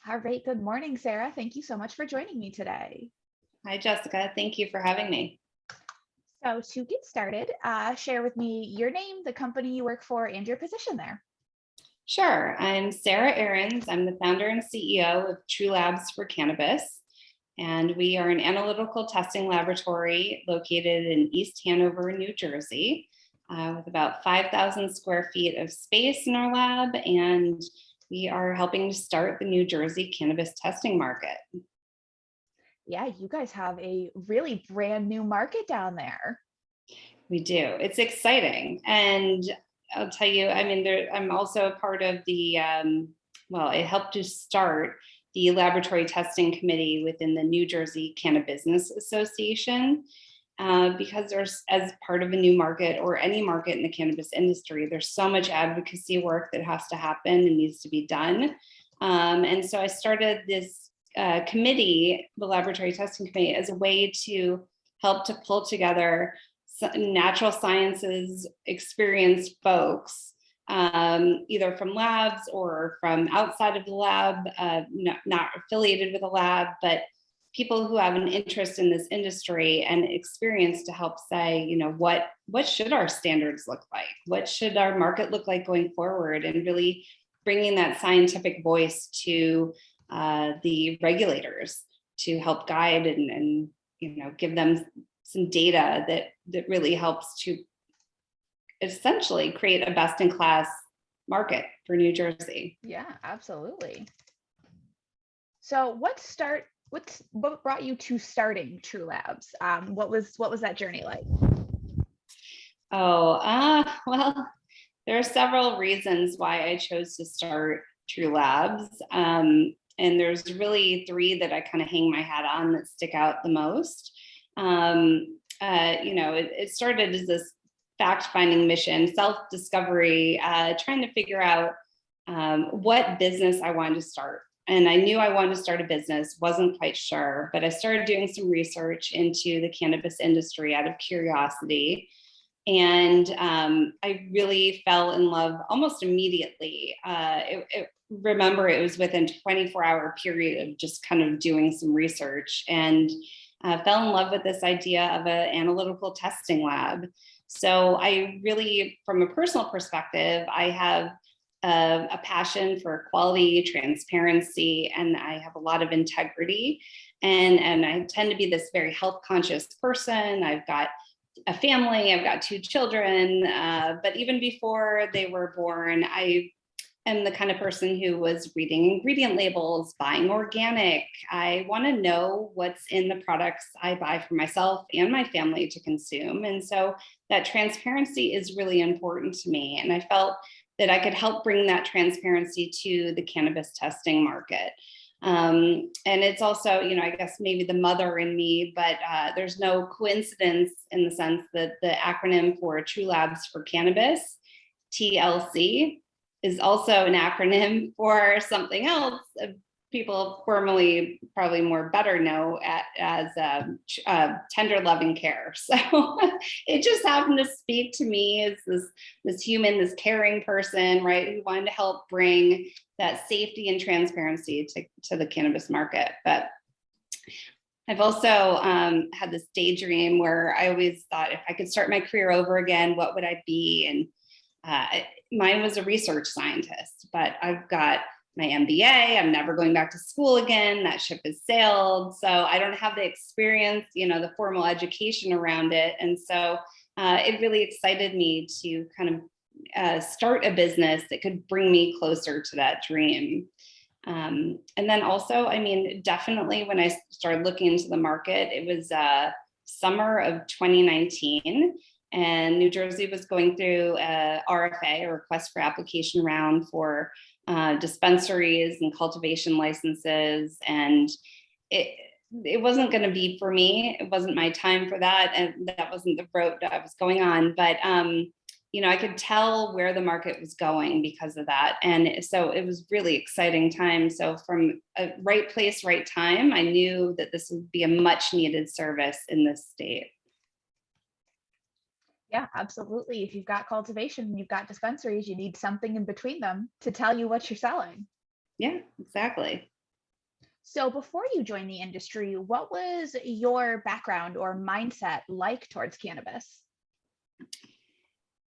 All right. Good morning, Sarah. Thank you so much for joining me today. Hi, Jessica. Thank you for having me. So, to get started, share with me your name, the company you work for, and your position there. Sure. I'm Sarah Ahrens. I'm the founder and CEO of True Labs for Cannabis. And we are an analytical testing laboratory located in East Hanover, New Jersey, with about 5,000 square feet of space in our lab. And we are helping to start the New Jersey cannabis testing market. Yeah, you guys have a really brand new market down there. We do. It's exciting. And I'll tell you, I'm also a part of I helped to start the laboratory testing committee within the New Jersey Cannabis Association. Because as part of a new market or any market in the cannabis industry, there's so much advocacy work that has to happen and needs to be done. And so I started this committee, the laboratory testing committee, as a way to help to pull together natural sciences experienced folks, either from labs or from outside of the lab, not affiliated with a lab, but people who have an interest in this industry and experience to help say, what should our standards look like? What should our market look like going forward? And really bringing that scientific voice to the regulators to help guide and give them some data that really helps to essentially create a best-in-class market for New Jersey. Yeah, absolutely. So, what brought you to starting True Labs? What was that journey like? Well, there are several reasons why I chose to start True Labs. And there's really three that I kind of hang my hat on that stick out the most. It started as this fact-finding mission, self-discovery, trying to figure out what business I wanted to start. And I knew I wanted to start a business, wasn't quite sure, but I started doing some research into the cannabis industry out of curiosity. And I really fell in love almost immediately. Remember, it was within a 24-hour period of just kind of doing some research, and fell in love with this idea of an analytical testing lab. So I really, from a personal perspective, I have a passion for quality, transparency, and I have a lot of integrity. And I tend to be this very health conscious person. I've got a family, I've got two children, but even before they were born, I am the kind of person who was reading ingredient labels, buying organic. I want to know what's in the products I buy for myself and my family to consume. And so that transparency is really important to me. And I felt that I could help bring that transparency to the cannabis testing market. And it's also, I guess maybe the mother in me, but there's no coincidence in the sense that the acronym for True Labs for Cannabis, TLC, is also an acronym for something else people formerly probably more better know as tender loving care. So it just happened to speak to me as this human, this caring person, right, who wanted to help bring that safety and transparency to the cannabis market. But I've also had this daydream where I always thought if I could start my career over again, what would I be? And mine was a research scientist, but I've got my MBA. I'm never going back to school again. That ship has sailed. So I don't have the experience, the formal education around it. And so it really excited me to kind of start a business that could bring me closer to that dream. And then also, definitely when I started looking into the market, it was summer of 2019. And New Jersey was going through a RFA, a request for application round for dispensaries and cultivation licenses. And it wasn't going to be for me. It wasn't my time for that. And that wasn't the road that I was going on. But, I could tell where the market was going because of that. And so it was really exciting time. So from a right place, right time, I knew that this would be a much needed service in this state. Yeah, absolutely. If you've got cultivation, you've got dispensaries, you need something in between them to tell you what you're selling. Yeah, exactly. So before you joined the industry, what was your background or mindset like towards cannabis?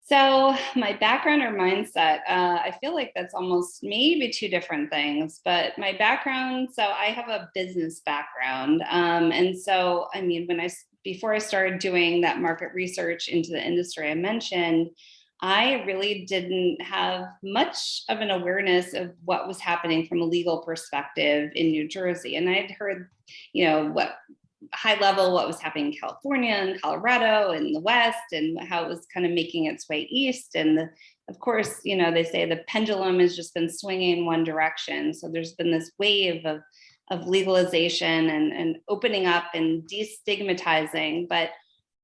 So my background or mindset, I feel like that's almost maybe two different things, but my background, so I have a business background. And so, I mean, before I started doing that market research into the industry I mentioned, I really didn't have much of an awareness of what was happening from a legal perspective in New Jersey. And I'd heard, what high level what was happening in California and Colorado and the West, and how it was kind of making its way east. And of course, they say the pendulum has just been swinging in one direction. So there's been this wave of legalization and opening up and destigmatizing. But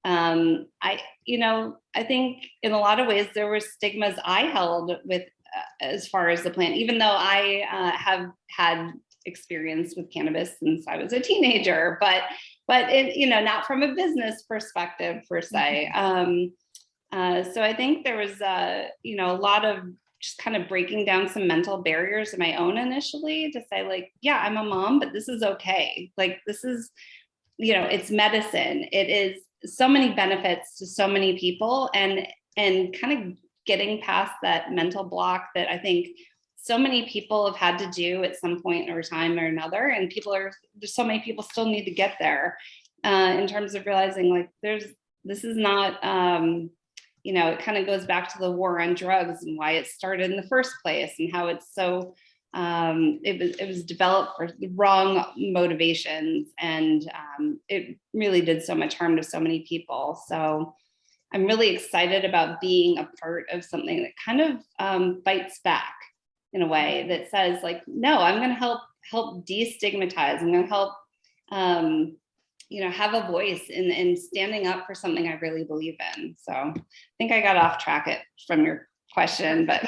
I think in a lot of ways there were stigmas I held with as far as the plant, even though I have had experience with cannabis since I was a teenager, but not from a business perspective per se. So I think there was a lot of just kind of breaking down some mental barriers of my own initially to say, like, yeah, I'm a mom, but this is okay. Like, this is, it's medicine. It is so many benefits to so many people, and kind of getting past that mental block that I think so many people have had to do at some point or time or another. And there's so many people still need to get there in terms of realizing, like, this is not, it kind of goes back to the war on drugs and why it started in the first place, and how it's so, it was developed for the wrong motivations, and it really did so much harm to so many people. So I'm really excited about being a part of something that kind of fights back in a way that says, like, no, I'm going to help destigmatize. I'm going to help, have a voice in standing up for something I really believe in. So I think I got off track from your question, but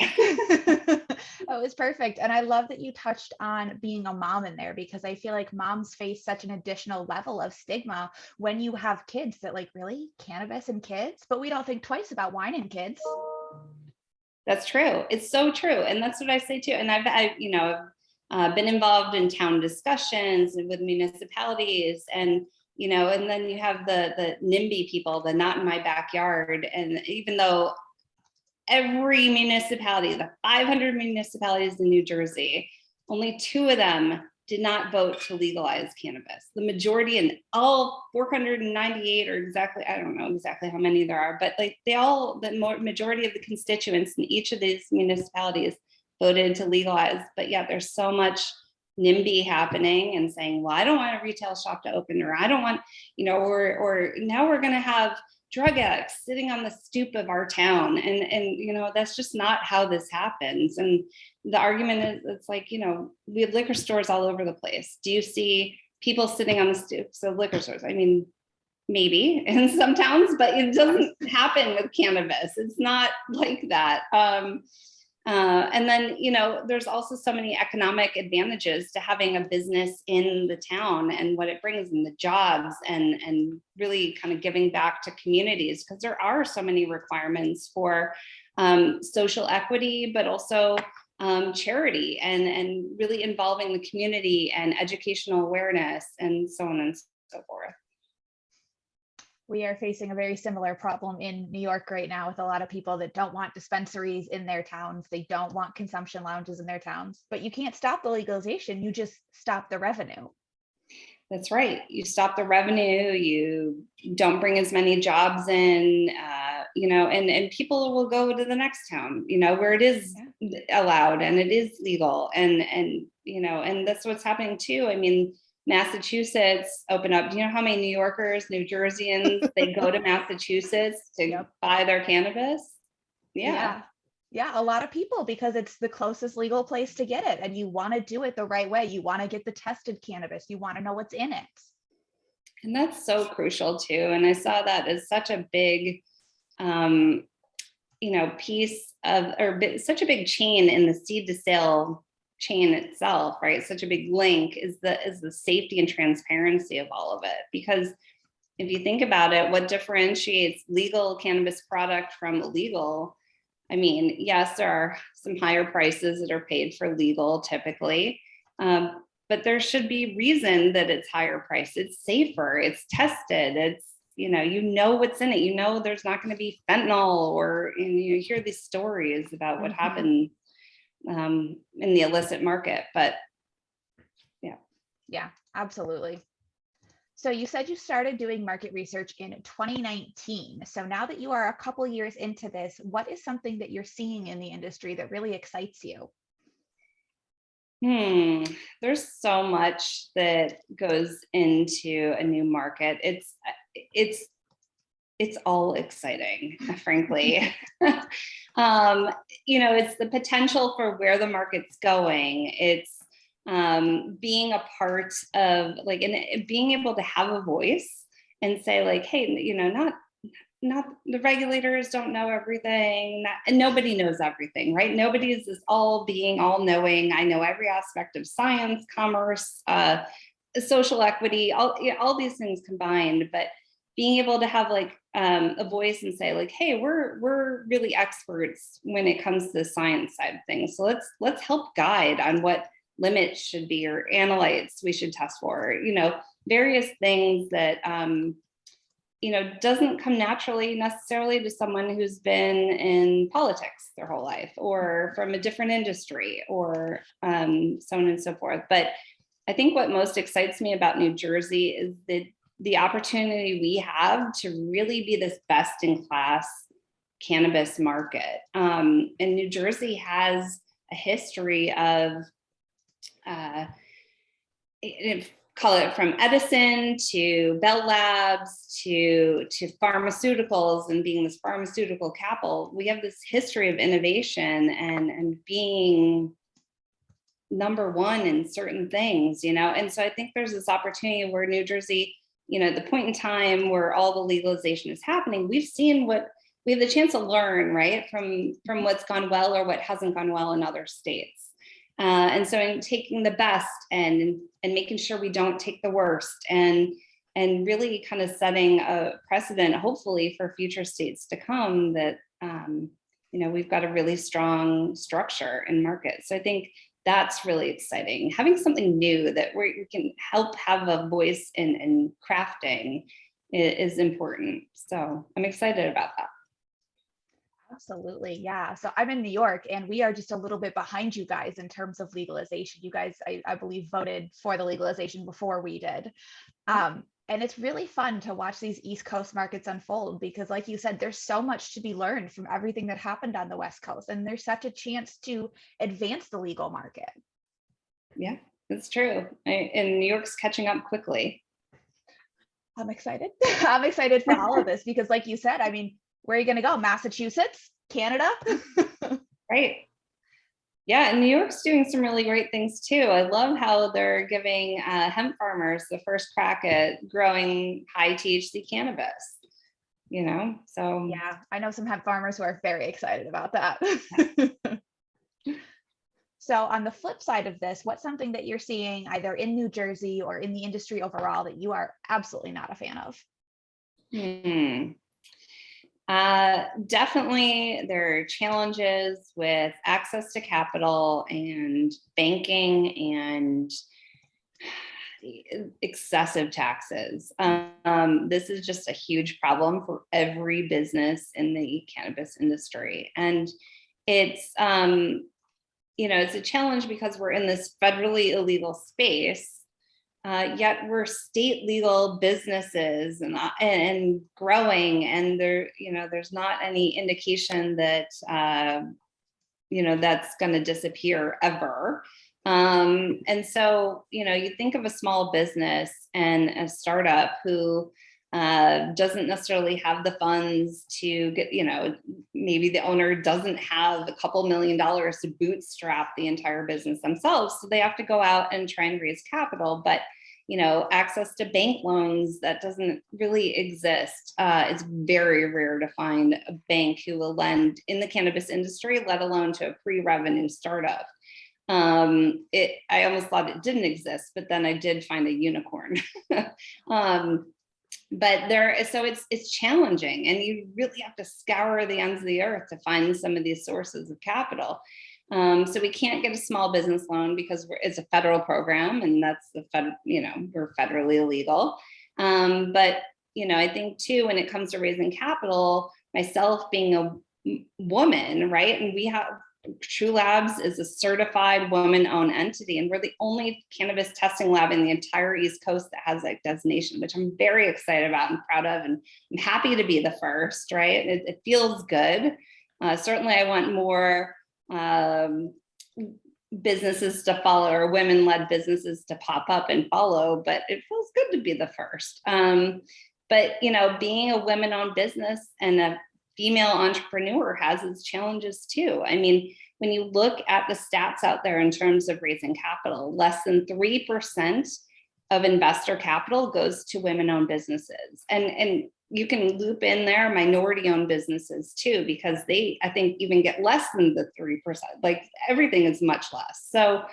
Oh, it was perfect. And I love that you touched on being a mom in there, because I feel like moms face such an additional level of stigma when you have kids, that, like, really, cannabis and kids, but we don't think twice about wine and kids. that's true. It's so true. And that's what I say too. And I've been involved in town discussions and with municipalities, and and then you have the NIMBY people, the not in my backyard. And even though every municipality, the 500 municipalities in New Jersey, only 2 of them did not vote to legalize cannabis. The majority, in all 498, or exactly, I don't know exactly how many there are, but like the majority of the constituents in each of these municipalities voted to legalize. But yet there's so much NIMBY happening and saying, well, I don't want a retail shop to open, or I don't want, or now we're going to have drug addicts sitting on the stoop of our town. And that's just not how this happens. And the argument is, it's like, we have liquor stores all over the place. Do you see people sitting on the stoops of liquor stores? I mean, maybe in some towns, but it doesn't happen with cannabis. It's not like that. And then, there's also so many economic advantages to having a business in the town, and what it brings in the jobs, and really kind of giving back to communities, because there are so many requirements for social equity, but also charity, and really involving the community and educational awareness, and so on and so forth. We are facing a very similar problem in New York right now, with a lot of people that don't want dispensaries in their towns. They don't want consumption lounges in their towns, but you can't stop the legalization. You just stop the revenue. That's right. You stop the revenue, you don't bring as many jobs in, and people will go to the next town, where it is allowed and it is legal. And that's what's happening too. I mean, Massachusetts opened up. Do you know how many New Yorkers, New Jerseyans, they go to Massachusetts to buy their cannabis? Yeah, a lot of people, because it's the closest legal place to get it, and you want to do it the right way. You want to get the tested cannabis. You want to know what's in it. And that's so crucial too. And I saw that as such a big, piece of, or such a big chain in the seed to sale chain itself, right? Such a big link is the safety and transparency of all of it. Because if you think about it, what differentiates legal cannabis product from illegal? I mean, yes, there are some higher prices that are paid for legal typically, but there should be reason that it's higher priced. It's safer, it's tested, it's, you know what's in it. There's not going to be fentanyl, or you hear these stories about what happened in the illicit market. But yeah, absolutely. So you said you started doing market research in 2019. So now that you are a couple years into this, what is something that you're seeing in the industry that really excites you? There's so much that goes into a new market. It's all exciting, frankly. It's the potential for where the market's going. It's being a part of and being able to have a voice and say like, hey, not the regulators don't know everything, and nobody knows everything, right? Nobody is this all knowing. I know every aspect of science, commerce, social equity, all these things combined, but being able to have a voice and say like, hey, we're really experts when it comes to the science side of things. So let's help guide on what limits should be, or analytes we should test for, various things that, doesn't come naturally necessarily to someone who's been in politics their whole life, or from a different industry, or so on and so forth. But I think what most excites me about New Jersey is the opportunity we have to really be this best in class cannabis market. And New Jersey has a history of, call it from Edison to Bell Labs to pharmaceuticals, and being this pharmaceutical capital. We have this history of innovation and being number one in certain things, and so I think there's this opportunity where New Jersey, the point in time where all the legalization is happening, we have the chance to learn, right, from what's gone well or what hasn't gone well in other states. And so in taking the best and making sure we don't take the worst, and really kind of setting a precedent, hopefully for future states to come, that, we've got a really strong structure and market. So I think that's really exciting. Having something new that we can help have a voice in crafting is important. So I'm excited about that. Absolutely. Yeah. So I'm in New York, and we are just a little bit behind you guys in terms of legalization. You guys, I believe, voted for the legalization before we did. And it's really fun to watch these East Coast markets unfold, because like you said, there's so much to be learned from everything that happened on the West Coast. And there's such a chance to advance the legal market. Yeah, that's true. And New York's catching up quickly. I'm excited. I'm excited for all of this, because like you said, I mean, where are you going to go? Massachusetts, Canada? Right. Yeah, and New York's doing some really great things too. I love how they're giving hemp farmers the first crack at growing high THC cannabis. So yeah, I know some hemp farmers who are very excited about that. So on the flip side of this, what's something that you're seeing either in New Jersey or in the industry overall that you are absolutely not a fan of? Definitely there are challenges with access to capital and banking and excessive taxes. This is just a huge problem for every business in the cannabis industry. And it's, it's a challenge because we're in this federally illegal space. Yet we're state legal businesses and growing, and there's not any indication that that's going to disappear ever. And so you think of a small business and a startup who doesn't necessarily have the funds to get, maybe the owner doesn't have a couple $1 million to bootstrap the entire business themselves. So they have to go out and try and raise capital. But, access to bank loans, that doesn't really exist. It's very rare to find a bank who will lend in the cannabis industry, let alone to a pre-revenue startup. I almost thought it didn't exist, but then I did find a unicorn. But it's challenging, and you really have to scour the ends of the earth to find some of these sources of capital. So we can't get a small business loan because it's a federal program, and that's we're federally illegal. But I think too, when it comes to raising capital, myself being a woman, right? And we have True Labs is a certified woman-owned entity, and we're the only cannabis testing lab in the entire East Coast that has that designation, which I'm very excited about and proud of, and I'm happy to be the first, right? It feels good. Certainly, I want more businesses to follow, or women-led businesses to pop up and follow, but it feels good to be the first. But being a women-owned business and a female entrepreneur has its challenges too. I mean, when you look at the stats out there in terms of raising capital, less than 3% of investor capital goes to women-owned businesses. And you can loop in there minority-owned businesses too, because they, I think, even get less than the 3%. Like everything is much less. So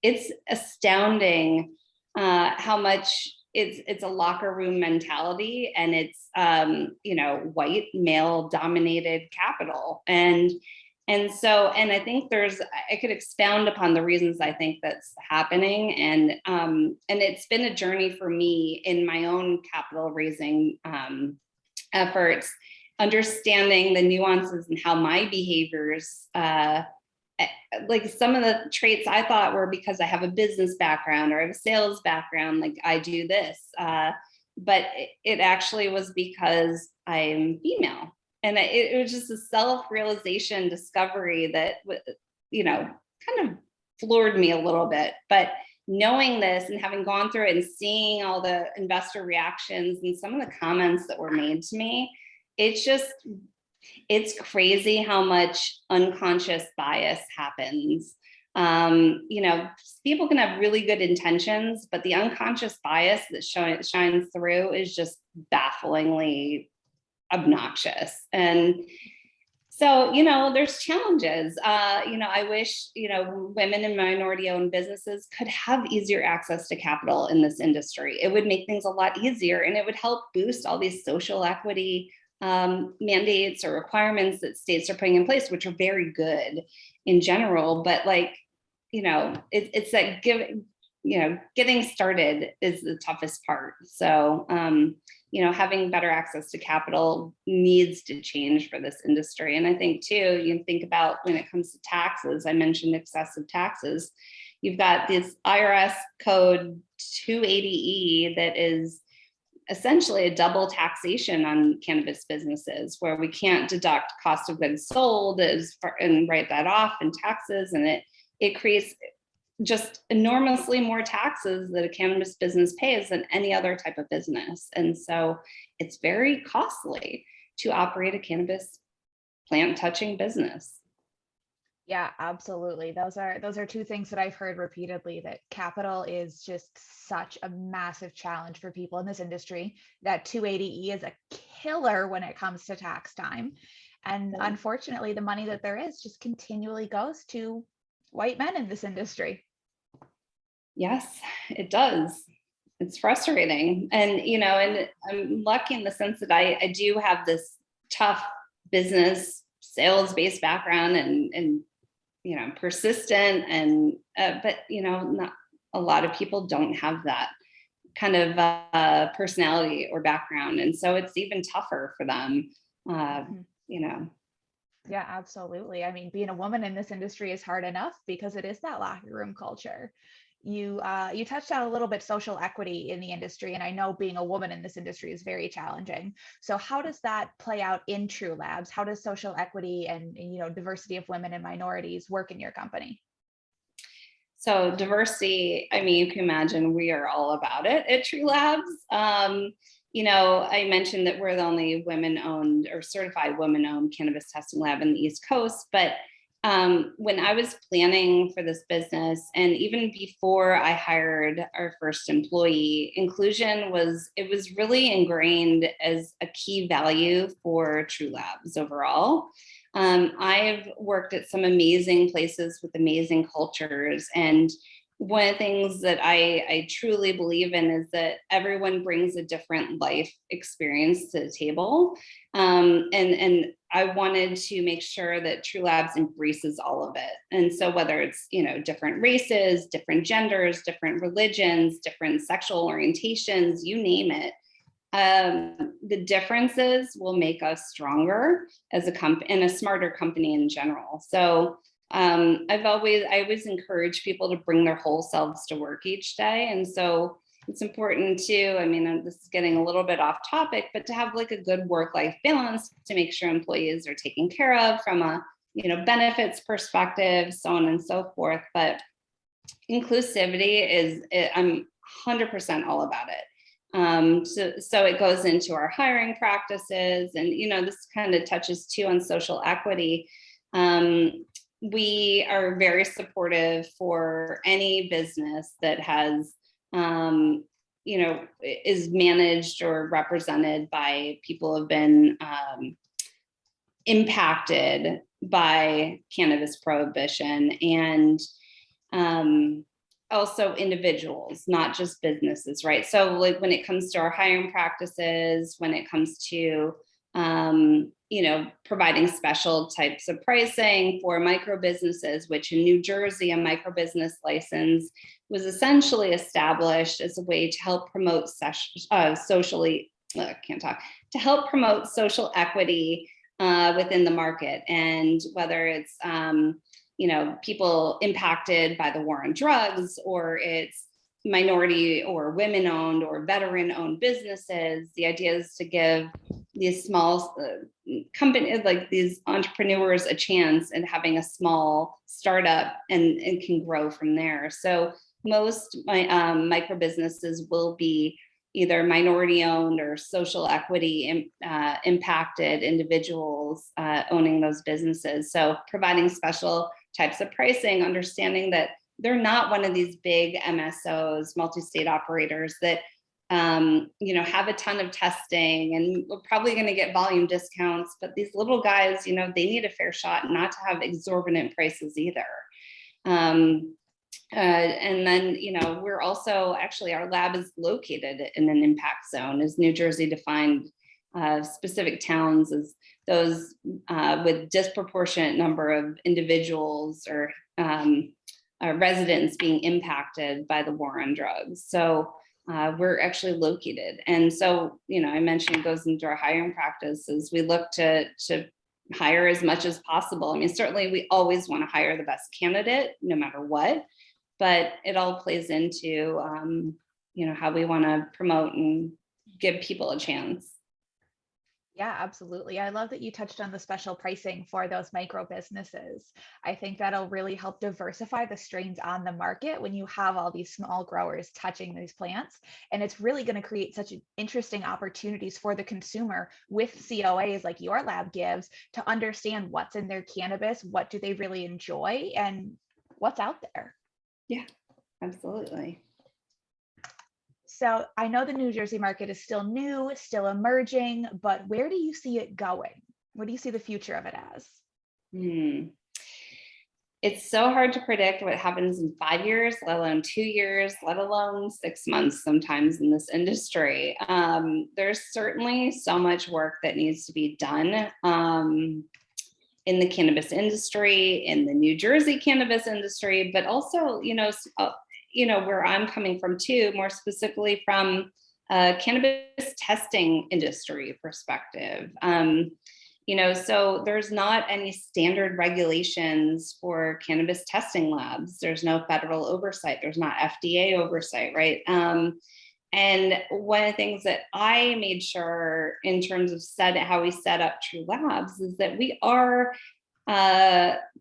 it's astounding how much it's a locker room mentality, and it's white male dominated capital, and I think I could expound upon the reasons I think that's happening, and it's been a journey for me in my own capital raising efforts, understanding the nuances and how my behaviors like some of the traits I thought were because I have a business background or I have a sales background, like I do this, but it actually was because I'm female. And it was just a self-realization discovery that, kind of floored me a little bit. But knowing this and having gone through it and seeing all the investor reactions and some of the comments that were made to me, it's crazy how much unconscious bias happens. People can have really good intentions, but the unconscious bias that shines through is just bafflingly obnoxious. And so, there's challenges. I wish, women and minority-owned businesses could have easier access to capital in this industry. It would make things a lot easier, and it would help boost all these social equity mandates or requirements that states are putting in place, which are very good in general. But it's that getting started is the toughest part. So, having better access to capital needs to change for this industry. And I think too, you think about when it comes to taxes, I mentioned excessive taxes. You've got this IRS code 280E that is essentially a double taxation on cannabis businesses, where we can't deduct cost of goods sold and write that off in taxes. And it creates just enormously more taxes that a cannabis business pays than any other type of business. And so it's very costly to operate a cannabis plant touching business. Yeah, absolutely. Those are two things that I've heard repeatedly, that capital is just such a massive challenge for people in this industry, that 280E is a killer when it comes to tax time. And unfortunately, the money that there is just continually goes to white men in this industry. Yes, it does. It's frustrating. And, and I'm lucky in the sense that I do have this tough business sales-based background and persistent, and but not a lot of people don't have that kind of personality or background, and so it's even tougher for them. Yeah, absolutely. I mean, being a woman in this industry is hard enough because it is that locker room culture. You touched on a little bit social equity in the industry, and I know being a woman in this industry is very challenging. So how does that play out in True Labs? How does social equity and diversity of women and minorities work in your company? So diversity, I mean, you can imagine we are all about it at True Labs. I mentioned that we're the only women-owned or certified women-owned cannabis testing lab in the East Coast, but when I was planning for this business, and even before I hired our first employee, inclusion was really ingrained as a key value for True Labs overall. I've worked at some amazing places with amazing cultures, and one of the things that I truly believe in is that everyone brings a different life experience to the table. And I wanted to make sure that True Labs embraces all of it. And so whether it's, different races, different genders, different religions, different sexual orientations, you name it, the differences will make us stronger as a company and a smarter company in general. So I always encourage people to bring their whole selves to work each day. And so it's important to, this is getting a little bit off topic, but to have like a good work-life balance to make sure employees are taken care of from a, benefits perspective, so on and so forth. But inclusivity I'm 100% all about it. So it goes into our hiring practices, and, this kind of touches too on social equity. We are very supportive for any business that has, is managed or represented by people who have been impacted by cannabis prohibition, and also individuals, not just businesses, right? So like when it comes to our hiring practices, when it comes to providing special types of pricing for micro businesses, which in New Jersey, a micro business license was essentially established as a way to help promote to help promote social equity within the market. And whether it's, people impacted by the war on drugs, or it's minority or women owned or veteran owned businesses, the idea is to give these small companies, like these entrepreneurs, a chance at having a small startup and can grow from there. So most micro businesses will be either minority owned or social equity impacted individuals owning those businesses. So providing special types of pricing, understanding that they're not one of these big MSOs, multi-state operators that have a ton of testing and we're probably going to get volume discounts, but these little guys, they need a fair shot not to have exorbitant prices either. And then, we're also actually, our lab is located in an impact zone, as New Jersey defined specific towns as those with disproportionate number of individuals or residents being impacted by the war on drugs. So we're actually located. And so, I mentioned it goes into our hiring practices. We look to hire as much as possible. Certainly we always want to hire the best candidate, no matter what, but it all plays into, how we want to promote and give people a chance. Yeah, absolutely. I love that you touched on the special pricing for those micro businesses. I think that'll really help diversify the strains on the market when you have all these small growers touching these plants. And it's really going to create such interesting opportunities for the consumer with COAs like your lab gives to understand what's in their cannabis, what do they really enjoy, and what's out there. Yeah, absolutely. So I know the New Jersey market is still new, still emerging, but where do you see it going? What do you see the future of it as? It's so hard to predict what happens in 5 years, let alone 2 years, let alone 6 months sometimes in this industry. There's certainly so much work that needs to be done in the cannabis industry, in the New Jersey cannabis industry, but also, where I'm coming from too, more specifically from a cannabis testing industry perspective. So there's not any standard regulations for cannabis testing labs. There's no federal oversight. There's not FDA oversight, right? And one of the things that I made sure in terms of how we set up True Labs is that we are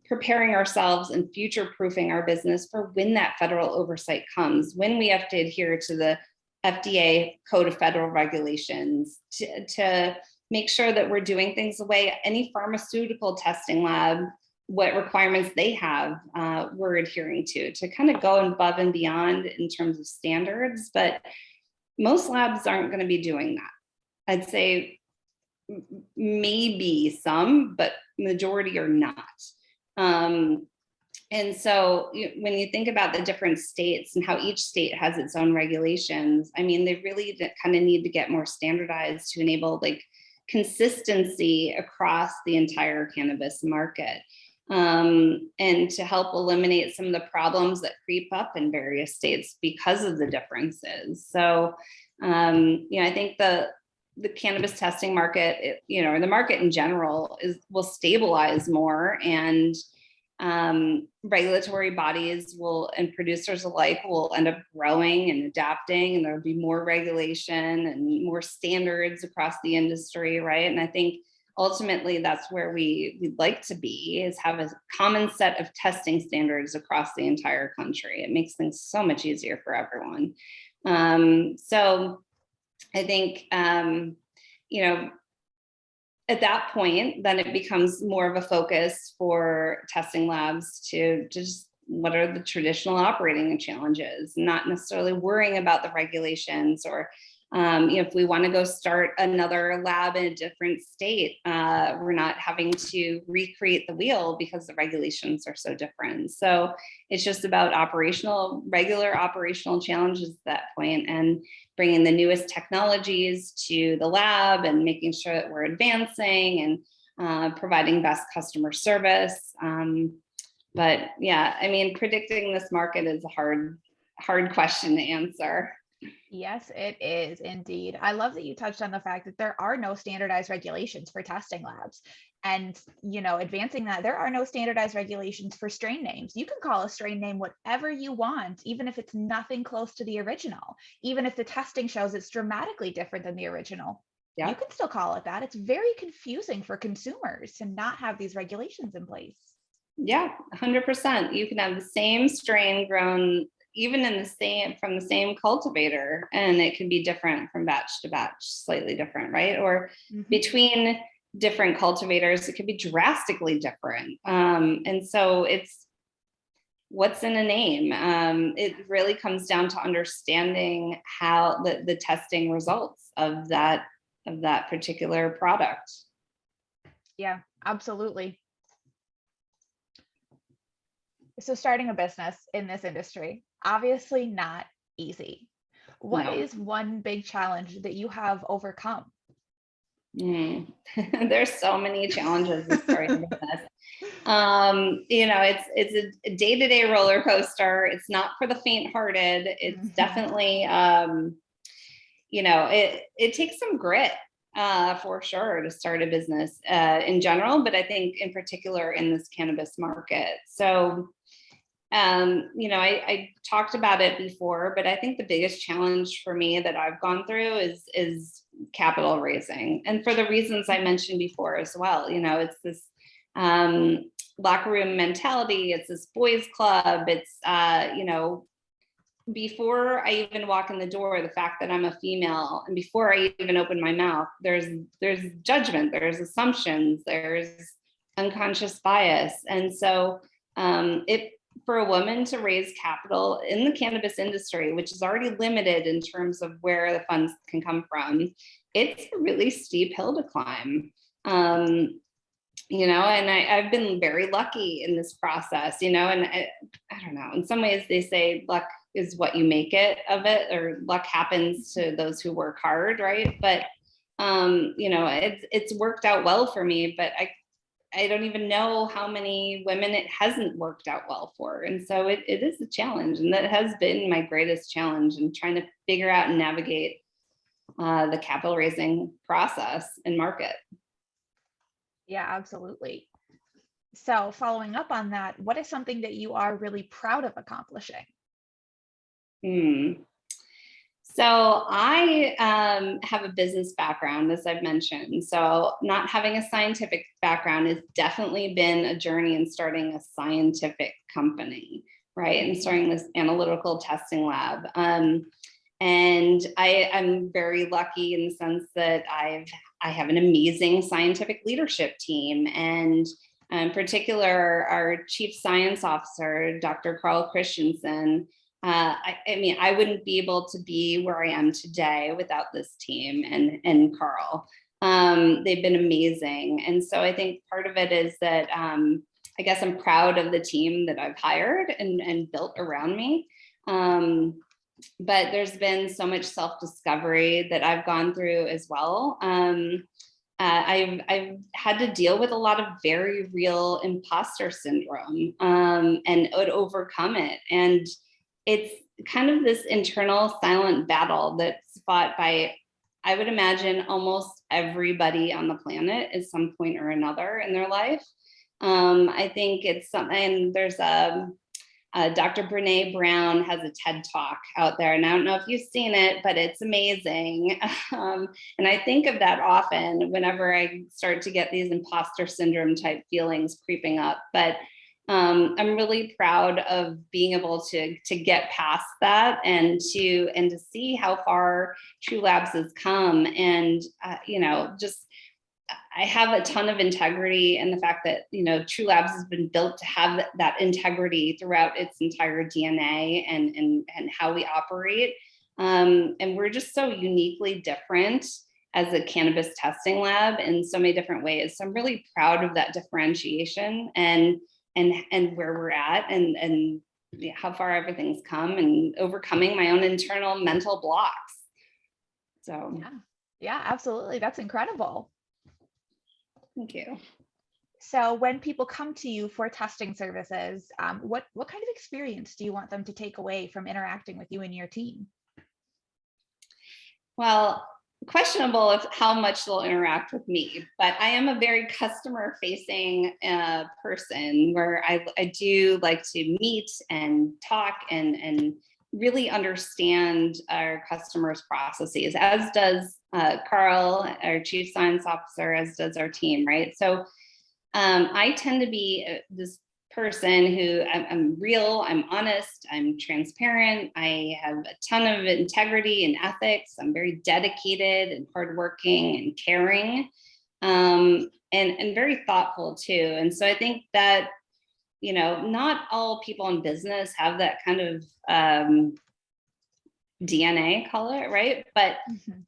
preparing ourselves and future-proofing our business for when that federal oversight comes, when we have to adhere to the FDA Code of Federal Regulations to make sure that we're doing things the way any pharmaceutical testing lab, what requirements they have, we're adhering to kind of go above and beyond in terms of standards. But most labs aren't going to be doing that. I'd say maybe some, but majority are not. And so when you think about the different states and how each state has its own regulations, they really kind of need to get more standardized to enable like consistency across the entire cannabis market, and to help eliminate some of the problems that creep up in various states because of the differences. So, I think the cannabis testing market, or the market in general will stabilize more, and regulatory bodies and producers alike will end up growing and adapting, and there'll be more regulation and more standards across the industry, right? And I think ultimately that's where we'd like to be, is have a common set of testing standards across the entire country. It makes things so much easier for everyone. So I think, at that point, then it becomes more of a focus for testing labs to just, what are the traditional operating challenges, not necessarily worrying about the regulations, or if we want to go start another lab in a different state, we're not having to recreate the wheel because the regulations are so different. So it's just about regular operational challenges at that point, and bringing the newest technologies to the lab and making sure that we're advancing and providing best customer service. But yeah, I mean, predicting this market is a hard question to answer. Yes, it is indeed. I love that you touched on the fact that there are no standardized regulations for testing labs. And, advancing that, there are no standardized regulations for strain names. You can call a strain name whatever you want, even if it's nothing close to the original, even if the testing shows it's dramatically different than the original. Yeah. You can still call it that. It's very confusing for consumers to not have these regulations in place. Yeah, 100%. You can have the same strain grown even from the same cultivator, and it can be different from batch to batch, slightly different, right? Or between different cultivators, it could be drastically different. And so it's what's in a name. It really comes down to understanding how the testing results of that particular product. Yeah, absolutely. So starting a business in this industry, obviously not easy. What is one big challenge that you have overcome? There's so many challenges with starting a business. It's a day-to-day roller coaster. It's not for the faint-hearted. It's definitely, it takes some grit for sure to start a business in general, but I think in particular in this cannabis market. So, I talked about it before, but I think the biggest challenge for me that I've gone through is capital raising. And for the reasons I mentioned before as well, it's this locker room mentality. It's this boys club. It's, before I even walk in the door, the fact that I'm a female, and before I even open my mouth, there's judgment, there's assumptions, there's unconscious bias. And so for a woman to raise capital in the cannabis industry, which is already limited in terms of where the funds can come from, it's a really steep hill to climb. And I've been very lucky in this process, and I don't know, in some ways they say luck is what you make it of it, or luck happens to those who work hard, right? But it's worked out well for me, but I don't even know how many women it hasn't worked out well for. And so it is a challenge, and that has been my greatest challenge in trying to figure out and navigate the capital raising process and market. Yeah, absolutely. So following up on that, what is something that you are really proud of accomplishing? So I have a business background, as I've mentioned. So not having a scientific background has definitely been a journey in starting a scientific company, right? And starting this analytical testing lab. And I'm very lucky in the sense that I have an amazing scientific leadership team, and in particular, our chief science officer, Dr. Carl Christensen. I wouldn't be able to be where I am today without this team and Carl. They've been amazing. And so I think part of it is that I guess I'm proud of the team that I've hired and built around me. But there's been so much self-discovery that I've gone through as well. I've had to deal with a lot of very real imposter syndrome, and would overcome it. And it's kind of this internal silent battle that's fought by, I would imagine, almost everybody on the planet at some point or another in their life. I think it's something, there's Dr. Brene Brown has a TED Talk out there, and I don't know if you've seen it, but it's amazing. And I think of that often whenever I start to get these imposter syndrome type feelings creeping up. But I'm really proud of being able to get past that and to see how far True Labs has come. And just I have a ton of integrity in the fact that, True Labs has been built to have that integrity throughout its entire DNA and how we operate. And we're just so uniquely different as a cannabis testing lab in so many different ways. So I'm really proud of that differentiation and where we're at and how far everything's come and overcoming my own internal mental blocks. So yeah, absolutely. That's incredible. Thank you. So when people come to you for testing services, what kind of experience do you want them to take away from interacting with you and your team? Well, questionable of how much they'll interact with me, but I am a very customer facing person where I do like to meet and talk and really understand our customers' processes, as does Carl, our chief science officer, as does our team, right? So I tend to be this person who I'm real, I'm honest, I'm transparent, I have a ton of integrity and ethics, I'm very dedicated and hardworking and caring, and very thoughtful too. And so I think that, not all people in business have that kind of DNA, call it, right? But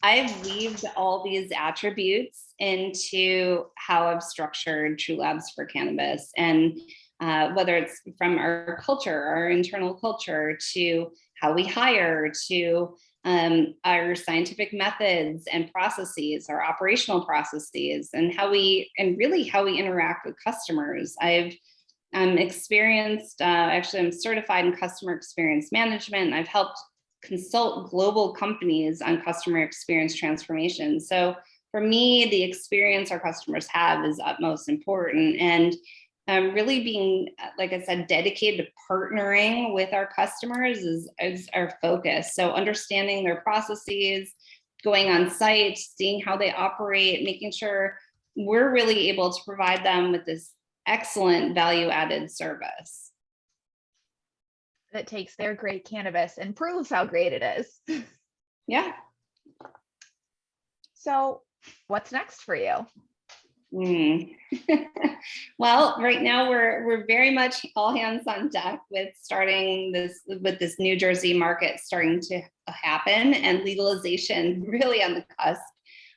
I've weaved all these attributes into how I've structured True Labs for Cannabis. And whether it's from our culture, our internal culture, to how we hire, to our scientific methods and processes, our operational processes, and really how we interact with customers. I'm experienced, actually, I'm certified in customer experience management. I've helped consult global companies on customer experience transformation. So for me, the experience our customers have is utmost important. And really being, like I said, dedicated to partnering with our customers is our focus. So understanding their processes, going on site, seeing how they operate, making sure we're really able to provide them with this excellent value-added service that takes their great cannabis and proves how great it is. Yeah. So what's next for you? Well, right now we're very much all hands on deck with this New Jersey market starting to happen and legalization really on the cusp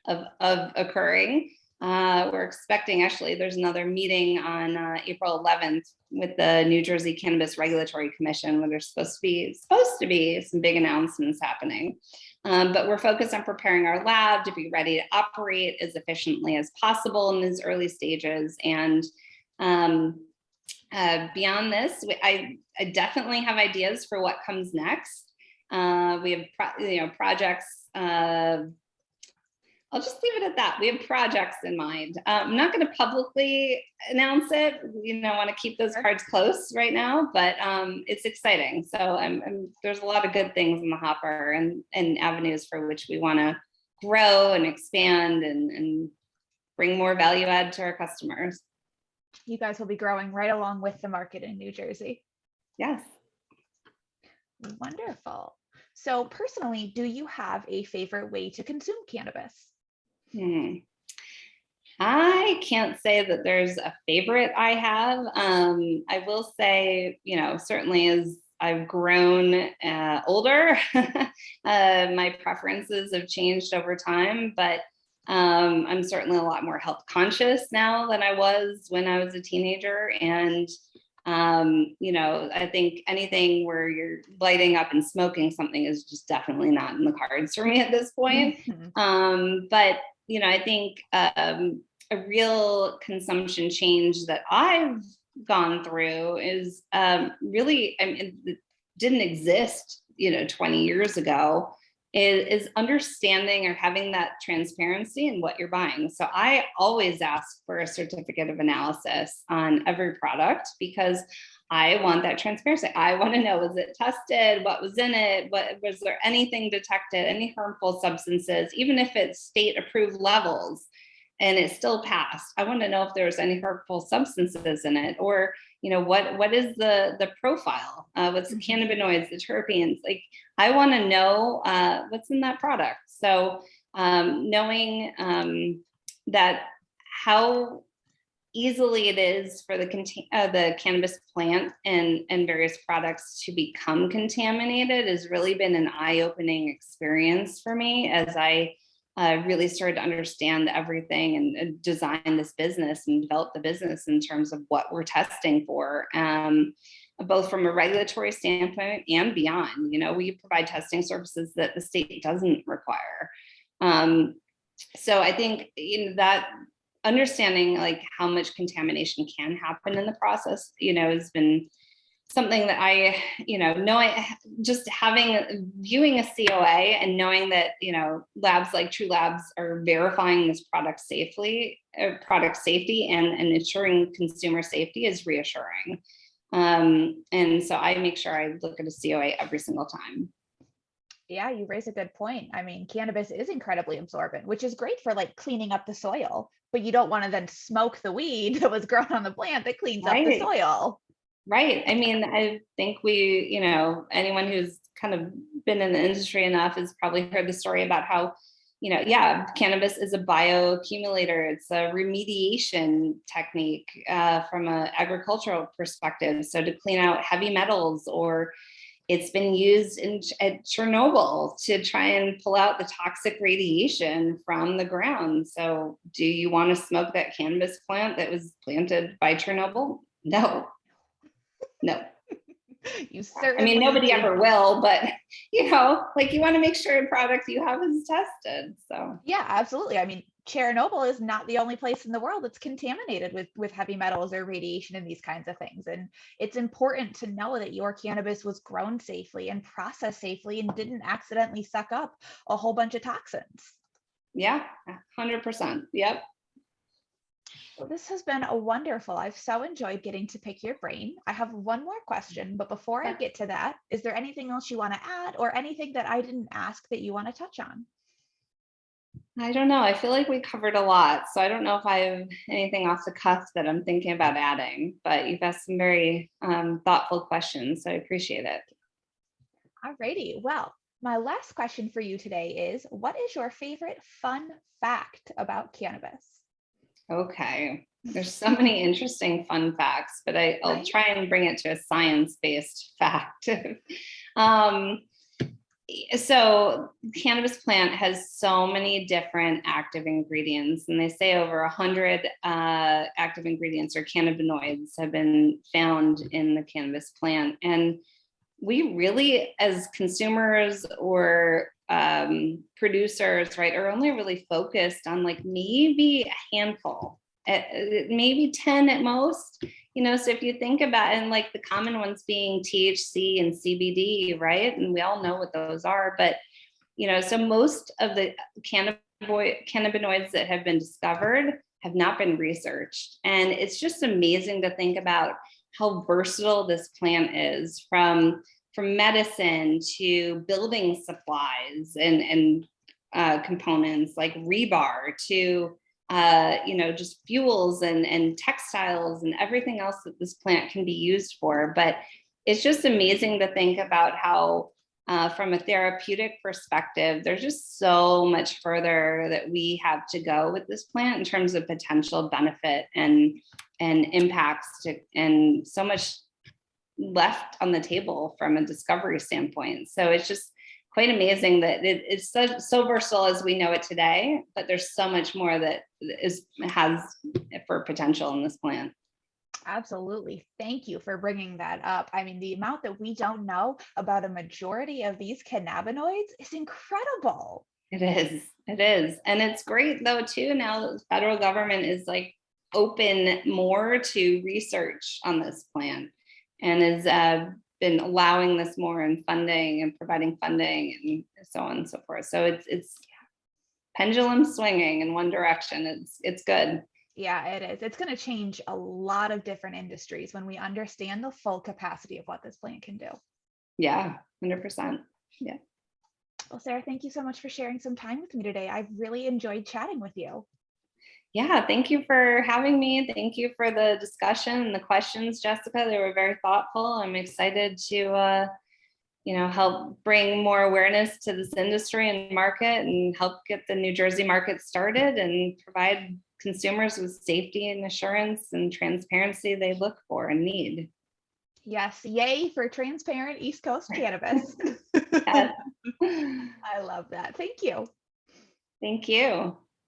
of occurring. We're expecting, actually, there's another meeting on April 11th with the New Jersey Cannabis Regulatory Commission, where there's supposed to be some big announcements happening. But we're focused on preparing our lab to be ready to operate as efficiently as possible in these early stages. And beyond this, I definitely have ideas for what comes next. We have projects. I'll just leave it at that. We have projects in mind. I'm not going to publicly announce it. I want to keep those cards close right now, but it's exciting. So there's a lot of good things in the hopper and avenues for which we want to grow and expand and bring more value add to our customers. You guys will be growing right along with the market in New Jersey. Yes. Wonderful. So personally, do you have a favorite way to consume cannabis? I can't say that there's a favorite I have. I will say, certainly as I've grown older, my preferences have changed over time, but I'm certainly a lot more health conscious now than I was when I was a teenager. And I think anything where you're lighting up and smoking something is just definitely not in the cards for me at this point. But I think a real consumption change that I've gone through is really, I mean, it didn't exist, 20 years ago, is understanding or having that transparency in what you're buying. So I always ask for a certificate of analysis on every product because I want that transparency. I want to know, was it tested? What was in it? What was there anything detected? Any harmful substances, even if it's state approved levels and it still passed? I want to know if there's any harmful substances in it, or what is the profile? What's the cannabinoids, the terpenes? Like, I want to know what's in that product. So knowing that how easily it is for the cannabis plant and various products to become contaminated has really been an eye-opening experience for me as I really started to understand everything and design this business and develop the business in terms of what we're testing for, both from a regulatory standpoint and beyond. We provide testing services that the state doesn't require. So I think that understanding like how much contamination can happen in the process, has been something that I, knowing, just viewing a COA and knowing that, labs like True Labs are verifying this product safety and ensuring consumer safety is reassuring. And so I make sure I look at a COA every single time. Yeah, you raise a good point. I mean, cannabis is incredibly absorbent, which is great for like cleaning up the soil, but you don't want to then smoke the weed that was grown on the plant that cleans up the soil. Right. I mean, I think anyone who's kind of been in the industry enough has probably heard the story about how, cannabis is a bioaccumulator. It's a remediation technique from an agricultural perspective. So to clean out heavy metals, or it's been used at Chernobyl to try and pull out the toxic radiation from the ground. So do you want to smoke that cannabis plant that was planted by Chernobyl? No. You certainly nobody ever will, but you want to make sure a product you have is tested. So yeah, absolutely. I mean, Chernobyl is not the only place in the world that's contaminated with heavy metals or radiation and these kinds of things. And it's important to know that your cannabis was grown safely and processed safely and didn't accidentally suck up a whole bunch of toxins. Yeah, 100%. Yep. Well, this has been a wonderful. I've so enjoyed getting to pick your brain. I have one more question, but before I get to that, is there anything else you want to add or anything that I didn't ask that you want to touch on? I don't know. I feel like we covered a lot. So I don't know if I have anything off the cuff that I'm thinking about adding, but you've asked some very thoughtful questions. So I appreciate it. All righty. Well, my last question for you today is, what is your favorite fun fact about cannabis? Okay. There's so many interesting fun facts, but I'll try and bring it to a science-based fact. So cannabis plant has so many different active ingredients, and they say over 100 active ingredients or cannabinoids have been found in the cannabis plant. And we really, as consumers or producers, right, are only really focused on like maybe a handful, maybe 10 at most. So if you think about it, and like the common ones being THC and CBD, right? And we all know what those are, but so most of the cannabinoids that have been discovered have not been researched. And it's just amazing to think about how versatile this plant is, from medicine to building supplies and components like rebar to just fuels and textiles and everything else that this plant can be used for. But it's just amazing to think about how from a therapeutic perspective, there's just so much further that we have to go with this plant in terms of potential benefit and impacts and so much left on the table from a discovery standpoint. So it's just quite amazing that it's so versatile as we know it today, but there's so much more that has for potential in this plant. Absolutely. Thank you for bringing that up. I mean, the amount that we don't know about a majority of these cannabinoids is incredible. It is. It is. And it's great though, too. Now the federal government is like open more to research on this plant and has been allowing this more in funding and providing funding and so on and so forth. So it's pendulum swinging in one direction. It's good. Yeah, it is. It's going to change a lot of different industries when we understand the full capacity of what this plant can do. Yeah, 100%. Yeah. Well, Sarah, thank you so much for sharing some time with me today. I've really enjoyed chatting with you. Yeah, thank you for having me. Thank you for the discussion and the questions, Jessica. They were very thoughtful. I'm excited to help bring more awareness to this industry and market and help get the New Jersey market started and provide consumers with safety and assurance and transparency they look for and need. Yes, yay for transparent East Coast cannabis. Yes. I love that. Thank you. Thank you.